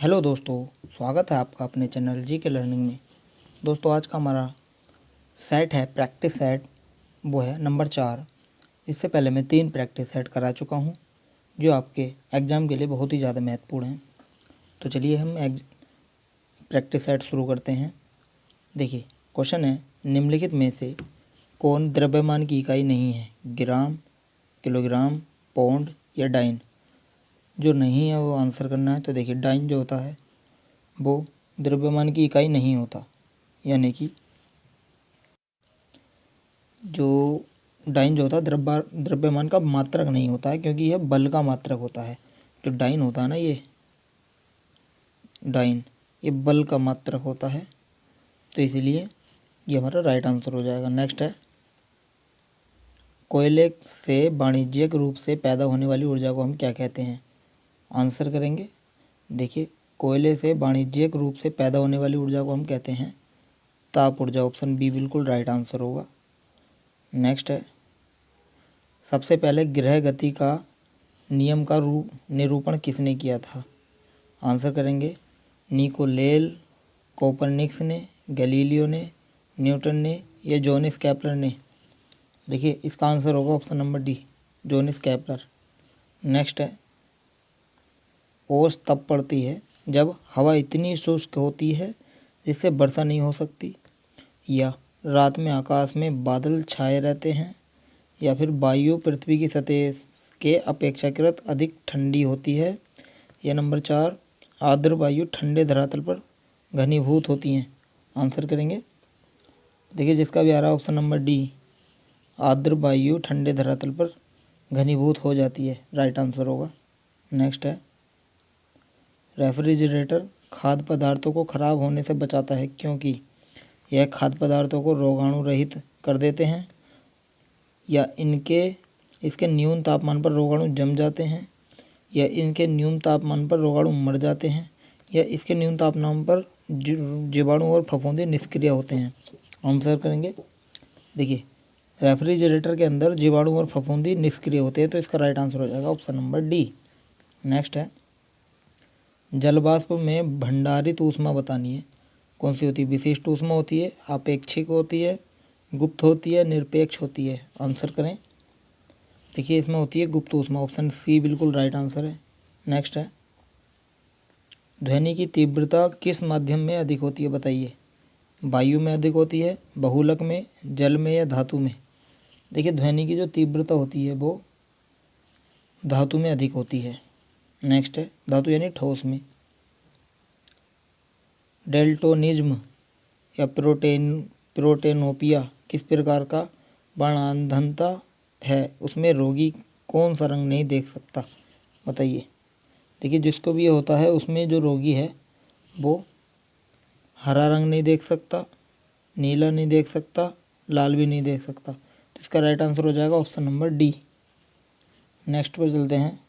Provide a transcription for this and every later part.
Hello दोस्तों, स्वागत है आपका अपने चैनल जी के लर्निंग में। दोस्तों, आज का हमारा सेट है प्रैक्टिस सेट, वो है नंबर 4। इससे पहले मैं 3 प्रैक्टिस सेट करा चुका हूँ जो आपके एग्ज़ाम के लिए बहुत ही ज़्यादा महत्वपूर्ण हैं। तो चलिए हम प्रैक्टिस सेट शुरू करते हैं। देखिए, क्वेश्चन है, निम्नलिखित में से कौन द्रव्यमान की इकाई नहीं है? ग्राम, किलोग्राम, पौंड या डाइन? जो नहीं है वो आंसर करना है। तो देखिए, डाइन जो होता है वो द्रव्यमान की इकाई नहीं होता, यानी कि जो डाइन जो होता है द्रव्यमान का मात्रक नहीं होता है, क्योंकि यह बल का मात्रक होता है। जो डाइन होता है ना, ये डाइन ये बल का मात्रक होता है, तो इसीलिए ये हमारा राइट आंसर हो जाएगा। नेक्स्ट है, कोयले से वाणिज्यिक रूप से पैदा होने वाली ऊर्जा को हम क्या कहते हैं? आंसर करेंगे। देखिए, कोयले से वाणिज्यिक रूप से पैदा होने वाली ऊर्जा को हम कहते हैं ताप ऊर्जा। ऑप्शन बी बिल्कुल राइट आंसर होगा। नेक्स्ट है, सबसे पहले ग्रह गति का नियम का निरूपण किसने किया था? आंसर करेंगे, निकोलेल, कोपरनिक्स ने, गैलीलियो ने, न्यूटन ने या जोनिस कैपलर ने? देखिए, इसका आंसर होगा option number D, Johannes Kepler. Next है, ओस तब पड़ती है जब हवा इतनी शुष्क होती है जिससे वर्षा नहीं हो सकती, या रात में आकाश में बादल छाए रहते हैं, या फिर वायु पृथ्वी की सतह के अपेक्षाकृत अधिक ठंडी होती है, या नंबर 4, आर्द्र वायु ठंडे धरातल पर घनीभूत होती हैं? आंसर करेंगे। देखिए, जिसका भी आ रहा है ऑप्शन नंबर डी, आर्द्र वायु ठंडे धरातल पर घनीभूत हो जाती है, राइट आंसर होगा। नेक्स्ट है, रेफ्रिजरेटर खाद्य पदार्थों को खराब होने से बचाता है क्योंकि यह खाद्य पदार्थों को रोगाणु रहित कर देते हैं, या इसके न्यून तापमान पर रोगाणु जम जाते हैं, या इनके न्यून तापमान पर रोगाणु मर जाते हैं, या इसके न्यून तापमान पर जीवाणु और फफूंदी निष्क्रिय होते हैं? आंसर करेंगे। देखिए, रेफ्रिजरेटर के अंदर जीवाणु और फफूंदी निष्क्रिय होते हैं, तो इसका राइट आंसर हो जाएगा ऑप्शन नंबर डी। नेक्स्ट है, जलवाष्प में भंडारित ऊष्मा बतानी है, कौन सी होती है? विशिष्ट ऊष्मा होती है, आपेक्षिक होती है, गुप्त होती है, निरपेक्ष होती है? आंसर करें। देखिए, इसमें होती है गुप्त ऊष्मा, ऑप्शन सी बिल्कुल राइट आंसर है। नेक्स्ट है, ध्वनि की तीव्रता किस माध्यम में अधिक होती है? बताइए। वायु में अधिक होती है, बहुलक में, जल में या धातु में? देखिए, ध्वनि की जो तीव्रता होती है वो धातु में अधिक होती है। नेक्स्ट है, धातु यानी ठोस में। डेल्टोनिज्म या प्रोटेनोपिया किस प्रकार का वर्णांधता है? उसमें रोगी कौन सा रंग नहीं देख सकता? बताइए। देखिए, जिसको भी ये होता है उसमें जो रोगी है वो हरा रंग नहीं देख सकता, नीला नहीं देख सकता, लाल भी नहीं देख सकता, तो इसका राइट आंसर हो जाएगा ऑप्शन नंबर डी। नेक्स्ट पर चलते हैं।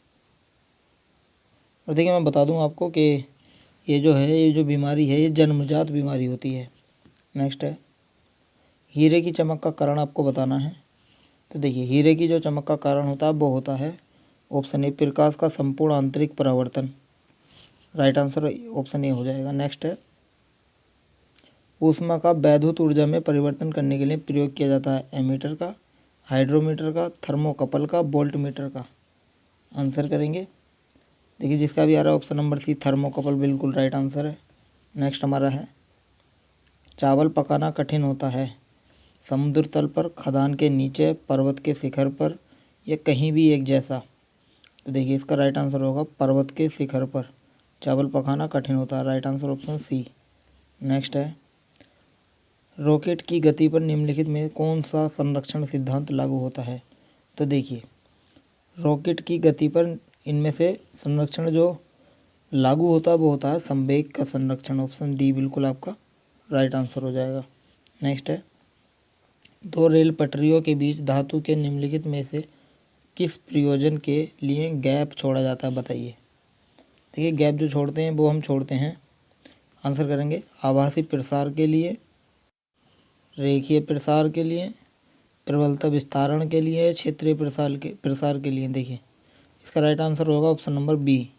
और देखिए, मैं बता दूं आपको कि ये जो बीमारी है ये जन्मजात बीमारी होती है। नेक्स्ट है, हीरे की चमक का कारण आपको बताना है। तो देखिए, हीरे की जो चमक का कारण होता है वो होता है ऑप्शन ए, प्रकाश का संपूर्ण आंतरिक परावर्तन। राइट आंसर ऑप्शन ए हो जाएगा। नेक्स्ट है, ऊष्मा का वैद्युत ऊर्जा में परिवर्तन करने के लिए प्रयोग किया जाता है एमीटर का, हाइड्रोमीटर का, थर्मोकपल का, वोल्टमीटर का? आंसर करेंगे। देखिए, जिसका भी आ रहा है ऑप्शन नंबर सी, थर्मोकपल बिल्कुल राइट आंसर है। नेक्स्ट हमारा है, चावल पकाना कठिन होता है समुद्र तल पर, खदान के नीचे, पर्वत के शिखर पर, या कहीं भी एक जैसा? तो देखिए, इसका राइट आंसर होगा पर्वत के शिखर पर चावल पकाना कठिन होता है, right answer option C. Next है, रॉकेट की गति पर निम्नलिखित में कौन सा संरक्षण सिद्धांत लागू होता है? तो देखिए, रॉकेट की गति पर इनमें से संरक्षण जो लागू होता है वो होता है संवेग का संरक्षण, ऑप्शन डी बिल्कुल आपका राइट आंसर हो जाएगा। नेक्स्ट है, दो रेल पटरियों के बीच धातु के निम्नलिखित में से किस प्रयोजन के लिए गैप छोड़ा जाता है? बताइए। देखिए, गैप जो छोड़ते हैं वो हम छोड़ते हैं, आंसर करेंगे, आभासी प्रसार के लिए, रेखीय प्रसार के लिए, प्रबलता विस्तारण के लिए, क्षेत्रीय प्रसार के लिए? देखिए, इसका राइट आंसर होगा ऑप्शन नंबर बी,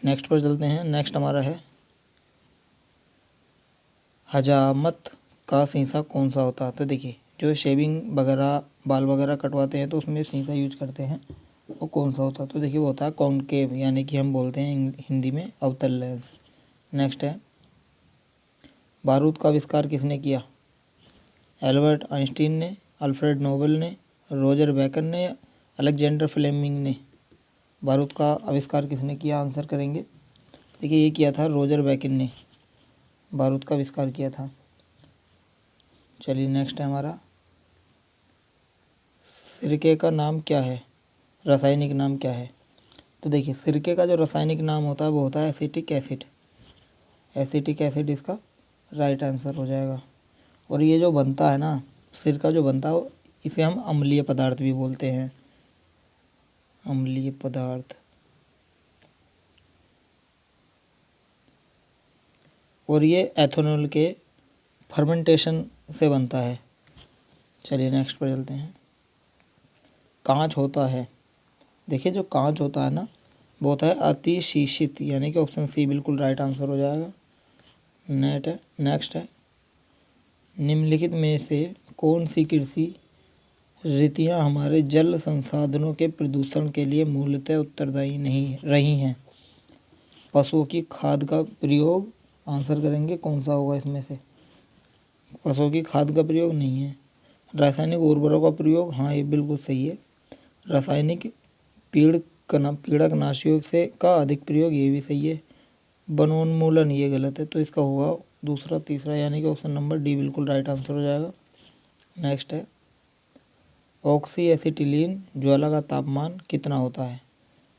नेक्स्ट पर चलते हैं। नेक्स्ट हमारा है हजामत का शीशा कौन सा होता है। तो देखिए जो शेविंग वगैरह बाल वगैरह कटवाते हैं तो उसमें शीशा यूज करते हैं, वो कौन सा होता है। तो देखिए वो होता है कॉन्केव, यानी कि हम बोलते हैं हिंदी में अवतल लेंस। नेक्स्ट है बारूद का आविष्कार किसने किया। एल्बर्ट आइंस्टीन ने, अल्फ्रेड नोबेल ने, रोजर बेकन ने या अलेक्जेंडर फ्लेमिंग ने। बारूद का आविष्कार किसने किया, आंसर करेंगे। देखिए ये किया था रोजर बेकन ने, बारूद का आविष्कार किया था। चलिए नेक्स्ट है हमारा सिरके का नाम क्या है, रासायनिक नाम क्या है। तो देखिए सिरके का जो रासायनिक नाम होता है वो होता है एसिटिक एसिड। एसिटिक एसिड इसका राइट आंसर हो जाएगा। और ये जो बनता है ना, सिरका जो बनता है इसे हम अम्लीय पदार्थ भी बोलते हैं, अम्लीय पदार्थ। और ये एथेनॉल के फर्मेंटेशन से बनता है। चलिए नेक्स्ट पर चलते हैं। कांच होता है, देखिए जो कांच होता है ना वो होता है अतिशीशित, यानी कि ऑप्शन सी बिल्कुल राइट आंसर हो जाएगा। नेक्स्ट है निम्नलिखित में से कौन सी कृषि रीतियाँ हमारे जल संसाधनों के प्रदूषण के लिए मूलतः उत्तरदायी नहीं रही हैं। पशुओं की खाद का प्रयोग, आंसर करेंगे कौन सा होगा इसमें से। पशुओं की खाद का प्रयोग नहीं है। रासायनिक उर्वरकों का प्रयोग, हाँ ये बिल्कुल सही है। रासायनिक पीड़कनाशियों से का अधिक प्रयोग, ये भी सही है। वनोन्मूलन ये गलत है, तो इसका होगा दूसरा तीसरा, यानी कि ऑप्शन नंबर डी बिल्कुल राइट आंसर हो जाएगा। नेक्स्ट है ऑक्सी एसिटिलीन ज्वाला का तापमान कितना होता है।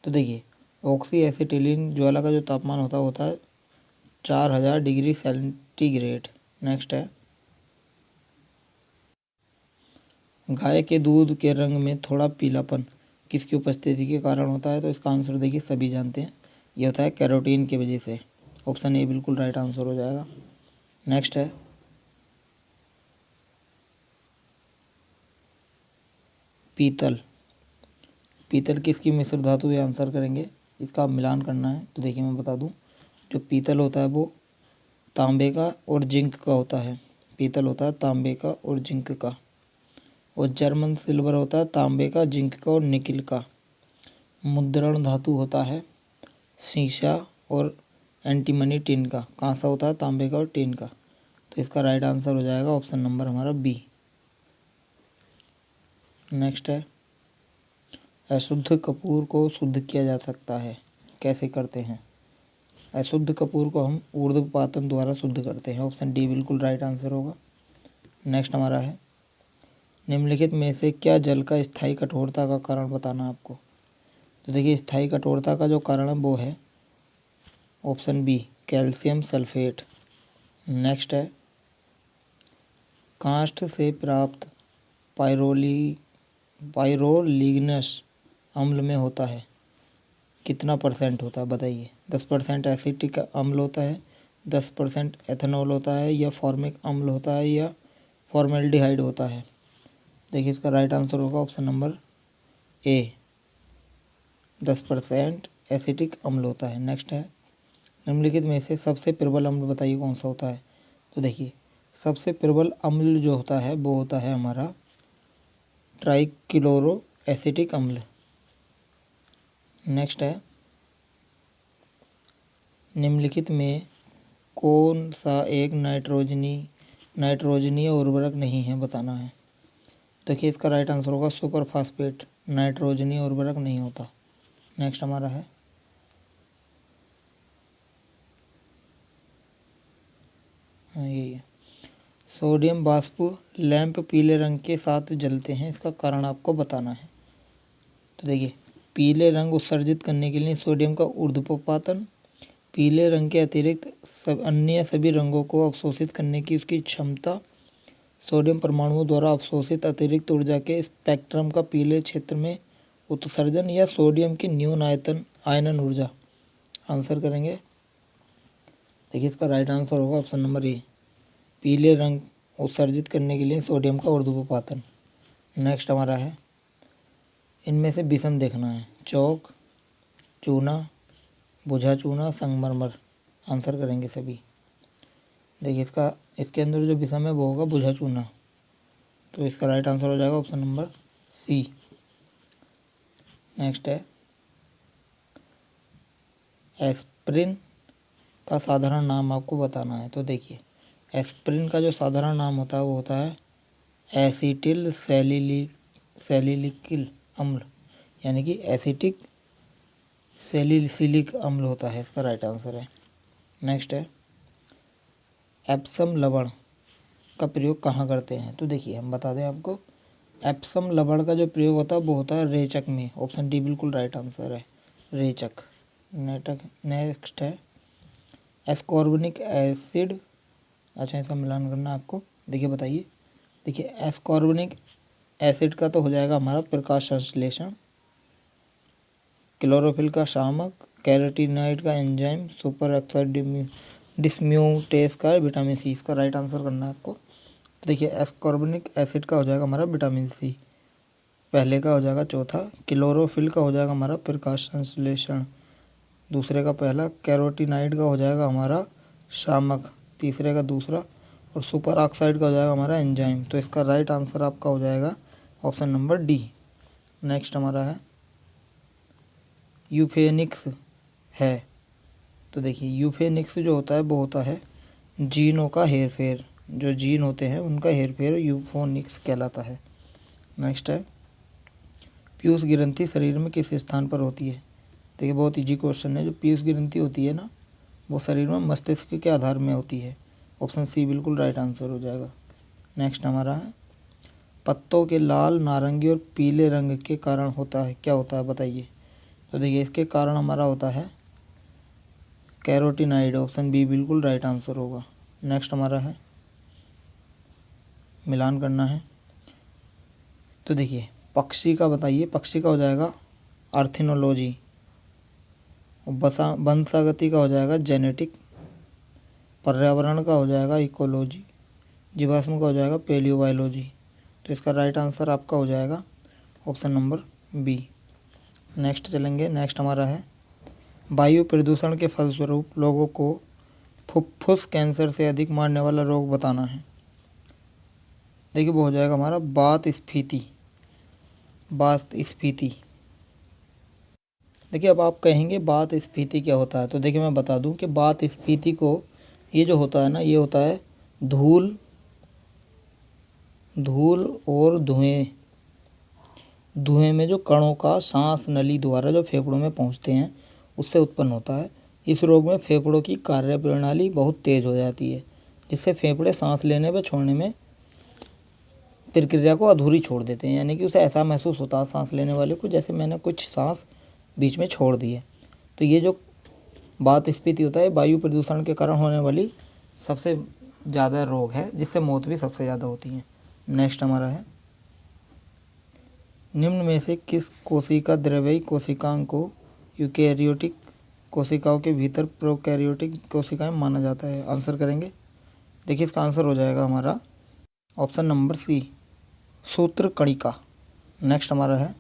तो देखिए ऑक्सी एसिटिलीन ज्वाला का जो तापमान होता है 4000 डिग्री सेंटीग्रेड। नेक्स्ट है गाय के दूध के रंग में थोड़ा पीलापन किसकी उपस्थिति के कारण होता है। तो इसका आंसर देखिए सभी जानते हैं, यह होता है कैरोटीन की वजह से। ऑप्शन ए बिल्कुल राइट आंसर हो जाएगा। नेक्स्ट है पीतल, पीतल किसकी मिश्र धातु है, आंसर करेंगे। इसका मिलान करना है। तो देखिए मैं बता दूं, जो पीतल होता है वो तांबे का और जिंक का होता है। पीतल होता है तांबे का और जिंक का। और जर्मन सिल्वर होता है तांबे का, जिंक का और निकिल का। मुद्रण धातु होता है शीशा और एंटीमनी टिन का। कांसा होता है तांबे का और टिन का। तो इसका राइट आंसर हो जाएगा ऑप्शन नंबर हमारा बी। नेक्स्ट है अशुद्ध कपूर को शुद्ध किया जा सकता है, कैसे करते हैं। अशुद्ध कपूर को हम ऊर्ध्वपातन द्वारा शुद्ध करते हैं। ऑप्शन डी बिल्कुल राइट आंसर होगा। नेक्स्ट हमारा है निम्नलिखित में से क्या जल का स्थायी कठोरता का कारण बताना आपको। तो देखिए स्थायी कठोरता का जो कारण है वो है option B calcium sulphate. Next है काष्ठ से प्राप्त पाइरोलिग्नस अम्ल में होता है कितना परसेंट होता है बताइए। 10% एसिटिक अम्ल होता है, 10% एथेनॉल होता है, या फॉर्मिक अम्ल होता है, या फॉर्मेल्डिहाइड होता है। देखिए इसका राइट आंसर होगा ऑप्शन नंबर ए 10% एसिटिक अम्ल होता है। नेक्स्ट है निम्नलिखित में से सबसे प्रबल अम्ल बताइए कौन सा होता है। तो देखिए सबसे प्रबल अम्ल जो होता है वो होता है हमारा ट्राइक्लोरो एसिटिक अम्ल। नेक्स्ट है निम्नलिखित में कौन सा एक नाइट्रोजनीय उर्वरक नहीं है बताना है। देखिए इसका राइट आंसर होगा सुपर फास्फेट, नाइट्रोजनीय उर्वरक नहीं होता। नेक्स्ट हमारा है हाँ यही है सोडियम वाष्प लैंप पीले रंग के साथ जलते हैं, इसका कारण आपको बताना है। तो देखिए पीले रंग उत्सर्जित करने के लिए सोडियम का ऊर्ध्वपातन, पीले रंग के अतिरिक्त अन्य सभी रंगों को अवशोषित करने की उसकी क्षमता, सोडियम परमाणुओं द्वारा अवशोषित अतिरिक्त ऊर्जा के स्पेक्ट्रम का पीले क्षेत्र में उत्सर्जन, या सोडियम की न्यून आयनन ऊर्जा। आंसर करेंगे। देखिए इसका राइट आंसर होगा ऑप्शन नंबर ए पीले रंग उत्सर्जित करने के लिए सोडियम का ऊर्ध्वपातन। नेक्स्ट हमारा है इनमें से विषम देखना है चौक, चूना, बुझा चूना, संगमरमर। आंसर करेंगे सभी। देखिए इसके अंदर जो विषम है वो होगा बुझा चूना, तो इसका राइट आंसर हो जाएगा ऑप्शन नंबर सी। नेक्स्ट है एस्प्रिन का साधारण नाम आपको बताना है। तो देखिए एस्प्रिन का जो साधारण नाम होता है वो होता है एसिटिल सैलिसिलिक अम्ल, यानी कि एसिटिक सैलिसिलिक अम्ल होता है, इसका राइट आंसर है। नेक्स्ट है एप्सम लवण का प्रयोग कहाँ करते हैं। तो देखिए हम बता दें आपको, एप्सम लवण का जो प्रयोग होता है वो होता है रेचक में। ऑप्शन डी बिल्कुल राइट आंसर है, रेचक। नेक्स्ट है एस्कॉर्बिक एसिड। अच्छा, इसका मिलान करना है आपको। देखिए बताइए, देखिए एस्कॉर्बिक एसिड का तो हो जाएगा हमारा प्रकाश संश्लेषण, क्लोरोफिल का शामक, कैरोटीनॉइड का एंजाइम, सुपर ऑक्साइड डिस्म्यूटेस का विटामिन सी। इसका राइट आंसर करना है आपको। तो देखिए एस्कॉर्बिक एसिड का हो जाएगा हमारा विटामिन सी, पहले का हो जाएगा चौथा। क्लोरोफिल का हो जाएगा हमारा प्रकाश संश्लेषण, दूसरे का पहला। कैरोटीनॉइड का हो जाएगा हमारा शामक, तीसरे का दूसरा। और सुपर ऑक्साइड का हो जाएगा हमारा एंजाइम। तो इसका राइट आंसर आपका हो जाएगा ऑप्शन नंबर डी। नेक्स्ट हमारा है यूफेनिक्स है। तो देखिए यूफेनिक्स जो होता है वो होता है जीनों का हेरफेर, जो जीन होते हैं उनका हेरफेर यूफोनिक्स कहलाता है। नेक्स्ट है पीयूष ग्रंथि शरीर में किस स्थान पर होती है। देखिए बहुत इजी क्वेश्चन है। जो पीयूष ग्रंथि होती है ना, वो शरीर में मस्तिष्क के आधार में होती है। ऑप्शन सी बिल्कुल राइट आंसर हो जाएगा। नेक्स्ट हमारा है पत्तों के लाल, नारंगी और पीले रंग के कारण होता है, क्या होता है बताइए। तो देखिए इसके कारण हमारा होता है कैरोटीनॉइड। ऑप्शन बी बिल्कुल राइट आंसर होगा। नेक्स्ट हमारा है मिलान करना है। तो देखिए पक्षी का बताइए, पक्षी का हो जाएगा आर्थिनोलॉजी, वंशागति का हो जाएगा जेनेटिक, पर्यावरण का हो जाएगा इकोलॉजी, जीवाश्म का हो जाएगा पेलियोबायोलॉजी। तो इसका राइट आंसर आपका हो जाएगा ऑप्शन नंबर बी। नेक्स्ट चलेंगे। नेक्स्ट हमारा है वायु प्रदूषण के फलस्वरूप लोगों को फुफ्फुस कैंसर से अधिक मारने वाला रोग बताना है। देखिए वो हो जाएगा हमारा वात स्फीति, वात स्फीति। देखिए अब आप कहेंगे वात स्फीति क्या होता है। तो देखिए मैं बता दूं कि वात स्फीति को, ये जो होता है ना, ये होता है धूल और धुएं में जो कणों का सांस नली द्वारा जो फेफड़ों में पहुंचते हैं उससे उत्पन्न होता है। इस रोग में फेफड़ों की कार्य प्रणाली बहुत तेज हो जाती है, जिससे फेफड़े सांस लेने व छोड़ने में प्रक्रिया को अधूरी छोड़ देते हैं। यानी कि उसे ऐसा महसूस होता है सांस लेने वाले को जैसे मैंने कुछ सांस बीच में छोड़ दी है। तो ये जो वात स्फीति होता है वायु प्रदूषण के कारण होने वाली सबसे ज़्यादा रोग है, जिससे मौत भी सबसे ज़्यादा होती है। नेक्स्ट हमारा है निम्न में से किस कोशिका द्रव्यी कोशिकाओं को यूकैरियोटिक कोशिकाओं के भीतर प्रोकैरियोटिक कोशिकाएं माना जाता है। आंसर करेंगे। देखिए इसका आंसर हो जाएगा हमारा ऑप्शन नंबर सी, सूत्रकणिका। नेक्स्ट हमारा है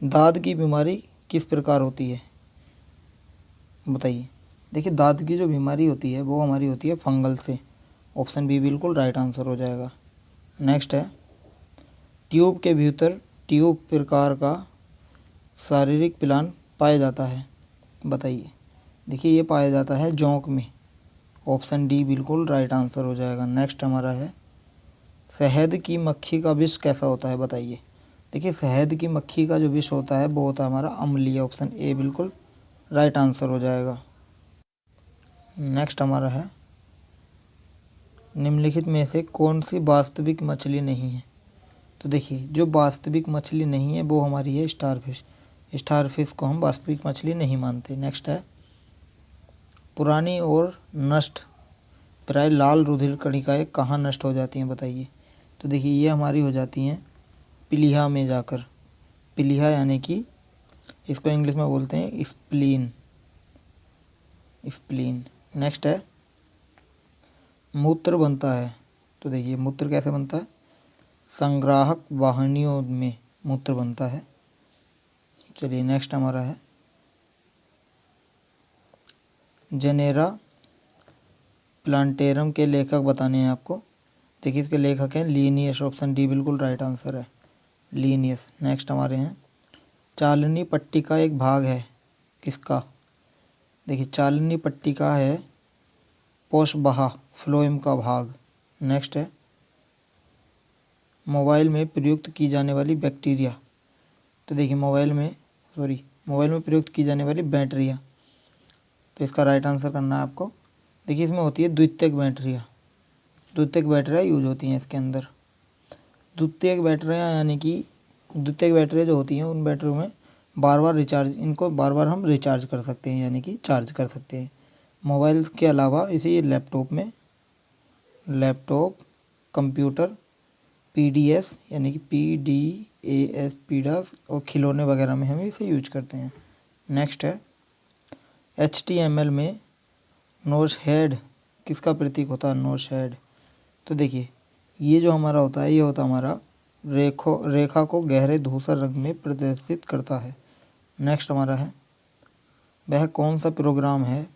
दाद की बीमारी किस प्रकार होती है बताइए। देखिए दाद की जो बीमारी होती है वो हमारी होती है फंगल से। ऑप्शन बी बिल्कुल राइट आंसर हो जाएगा। नेक्स्ट है ट्यूब के भीतर ट्यूब प्रकार का शारीरिक प्लान पाया जाता है, बताइए। देखिए ये पाया जाता है जोंक में। ऑप्शन डी बिल्कुल राइट आंसर हो जाएगा। नेक्स्ट हमारा है शहद की मक्खी का विष कैसा होता है बताइए। देखिए शहद की मक्खी का जो विष होता है वो होता है हमारा अम्लीय। ऑप्शन ए बिल्कुल राइट आंसर हो जाएगा। नेक्स्ट हमारा है निम्नलिखित में से कौन सी वास्तविक मछली नहीं है। तो देखिए जो वास्तविक मछली नहीं है वो हमारी है स्टारफिश। स्टारफिश को हम वास्तविक मछली नहीं मानते। नेक्स्ट है पुरानी और नष्ट प्राय लाल रुधिर कणिकाएँ कहाँ नष्ट हो जाती हैं बताइए। तो देखिए ये हमारी हो जाती हैं प्लीहा में जाकर। प्लीहा यानी कि इसको इंग्लिश में बोलते हैं स्प्लीन, स्प्लीन। नेक्स्ट है मूत्र बनता है। तो देखिए मूत्र कैसे बनता है, संग्राहक वाहिनियों में मूत्र बनता है। चलिए नेक्स्ट हमारा है जेनेरा प्लांटेरम के लेखक बताने हैं आपको। देखिए इसके लेखक हैं लीनियस, ऑप्शन डी बिल्कुल राइट आंसर है, लीनियस। नेक्स्ट हमारे हैं चालनी पट्टिका एक भाग है किसका? देखिए चालनी पट्टिका है पोषबाहा फ्लोएम का भाग। नेक्स्ट है मोबाइल में प्रयुक्त की जाने वाली बैक्टीरिया। तो देखिए मोबाइल में प्रयुक्त की जाने वाली बैटरियाँ, तो इसका राइट आंसर करना है आपको। देखिए इसमें होती है द्वितीयक बैटरियाँ यूज होती हैं इसके अंदर। द्वितीयक बैटरियाँ यानी कि द्वितीयक बैटरियाँ जो होती हैं उन बैटरियों में इनको बार बार हम रिचार्ज कर सकते हैं, यानी कि चार्ज कर सकते हैं। मोबाइल के अलावा इसी लैपटॉप, कंप्यूटर, PDS यानी कि PDAS और खिलौने वगैरह में हम इसे यूज करते हैं। नेक्स्ट है HTML में नोच हेड किसका प्रतीक होता है? नोच हेड। तो देखिए ये जो हमारा होता है, ये होता है हमारा रेखा को गहरे धूसर रंग में प्रदर्शित करता है। नेक्स्ट हमारा है वह कौन सा प्रोग्राम है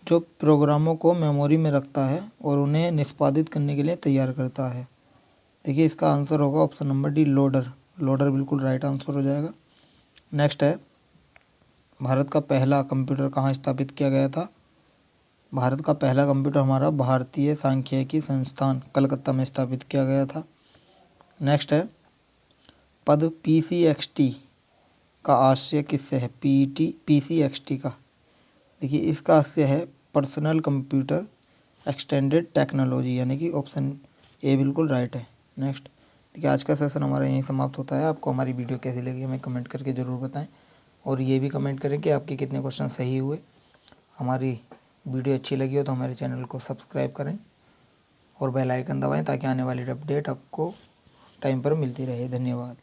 जो प्रोग्रामों को मेमोरी में रखता है और उन्हें निष्पादित करने के लिए तैयार करता है? देखिए इसका आंसर होगा ऑप्शन नंबर डी, लोडर बिल्कुल राइट आंसर हो जाएगा। नेक्स्ट है भारत का पहला कंप्यूटर कहाँ स्थापित किया गया था? भारत का पहला कंप्यूटर हमारा भारतीय सांख्यिकी संस्थान कलकत्ता में स्थापित किया गया था। नेक्स्ट है पद PCXT का आशय किससे है? PCXT का, देखिए इसका आशय है पर्सनल कंप्यूटर एक्सटेंडेड टेक्नोलॉजी, यानी कि ऑप्शन ए बिल्कुल राइट है। नेक्स्ट देखिए आज का सेशन हमारा यहीं समाप्त होता है। आपको हमारी वीडियो कैसी लगी हमें कमेंट करके ज़रूर बताएं, और ये भी कमेंट करें कि आपके कितने क्वेश्चन सही हुए। हमारी वीडियो अच्छी लगी हो तो हमारे चैनल को सब्सक्राइब करें और बेल आइकन दबाएं ताकि आने वाली अपडेट आपको टाइम पर मिलती रहे। धन्यवाद।